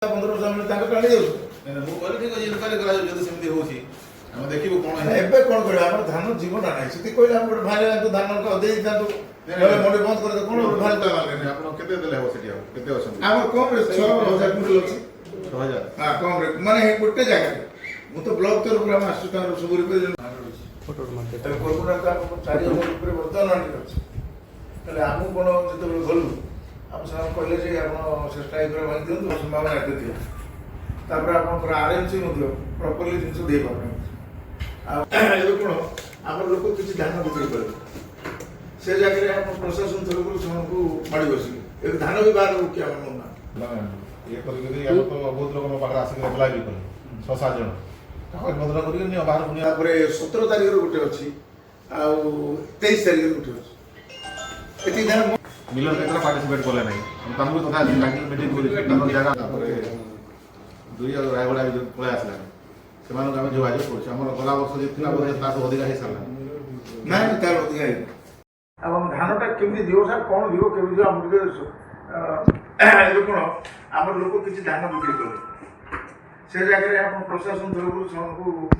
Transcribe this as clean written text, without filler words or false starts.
15 ବର୍ଷ ତାଙ୍କ କାଢି ଯାଉଛୁ ମୁଁ କହିଲି ଠିକ ଅଛି ଇନକ୍ୱାରି କରାଯାଉ ଯଦି ସେମିତି ହଉଛି ଆମେ ଦେଖିବୁ କଣ ଏବେ କଣ କରିବା ଆମର ଧାନ ଜୀବନ ନାହିଁ ସେଠି କହିଲେ ଆମେ ଗୋଟେ ଭାଇ ଧାନ ଦେଇଥାନ୍ତୁ ମଣ୍ଡି ବନ୍ଦ କରିଦେ କଣ ଗୋଟେ ଭାଇ ଆପଣ କେତେ ଦେଲେ ହବ ସେଠି ଆଉ କେତେ ଅଛନ୍ତି ଆମର କମରେ 6,000 କୁଇଣ୍ଟାଲ ଅଛି 6,000 ହଁ କମରେ ମାନେ ଗୋଟେ ଜାଗାରେ ମୁଁ ତ ବ୍ଲକ ତରଫରୁ ଆମେ ଆସୁଛୁ ତାଙ୍କର ସବୁ ରିପ୍ରେଜେଣ୍ଟ 4,000 ଉପରେ ବର୍ତ୍ତମାନ ଆଣିକି ଅଛି ହେଲେ ଆମକୁ କଣ ଯେତେବେଳେ ଗଲୁ आप ସେମାନେ କହିଲେ ଯେ ଆପଣ ସେ ଷ୍ଟ୍ରାଇକ୍ ରେ ଭାଙ୍ଗି ଦିଅନ୍ତୁ ସମ୍ଭାବନା ଏତେ ଥିଲା ତାପରେ ଆପଣଙ୍କର ଆରଏମସି ମଧ୍ୟ ପ୍ରପରଲି ଜିନିଷ ଦେଇପାରୁନାହିଁ ଆଉ ଏବେ କ'ଣ ଆମର ଲୋକ କିଛି ଧାନ ବିକ୍ରି କରିବେ ସେ ଜାଗାରେ ଆପଣ ପ୍ରଶାସନ ତରଫରୁ ସେମାନଙ୍କୁ ମାଡ଼ି ବସିବେ ଏବେ ଧାନ ବି ବାହାର କି ଆମର ନଉନା ଇଏ କରିକି ଆମର ତ ବହୁତ ଲୋକ ମୋ ପାଖରେ ଆସିକି ଆପ୍ଲାଏ ବି କଲେ 6-7 ଜଣ କାଗଜପତ୍ର କରିକି ନିଅ ବାହାର ପୁଣି ତାପରେ 17 ତାରିଖରେ ଗୋଟେ ଅଛି ଆଉ 23 ତାରିଖରେ ଗୋଟେ ଅଛି ଏତିକି ଧାନ ମିଲର କେତେଟା ପାର୍ଟିସିପେଟ୍ କଲେ ନାହିଁ ତାଙ୍କୁ ତଥା ମିଟିଂ କରି ତାଙ୍କର ଜାଗା ତାପରେ 2 ରାୟଗଡ଼ା ବି ପଳେଇ ଆସିଲାଣି ସେମାନଙ୍କୁ ଆମେ ଯୋଗାଯୋଗ କରୁଛୁ ଆମର ଗଲା ବର୍ଷ ଯେ ଥିଲା ବୋଧେ ତାଠୁ ଅଧିକା ହେଇସାରିଲା ନାଇଁ ତାର ଅଧିକା ହେଇନି ଆଉ ଆମ ଧାନଟା କେମିତି ଦିଅ ସାର୍ କ'ଣ ଦିଅ କେମିତି ଦିଅ ଆମର ଟିକେ ଏବେ କ'ଣ ଆମର ଲୋକ କିଛି ଧାନ ବିକ୍ରି କଲେ ସେ ଜାଗାରେ ଆପଣ ପ୍ରଶାସନ ତରଫରୁ ସେମାନଙ୍କୁ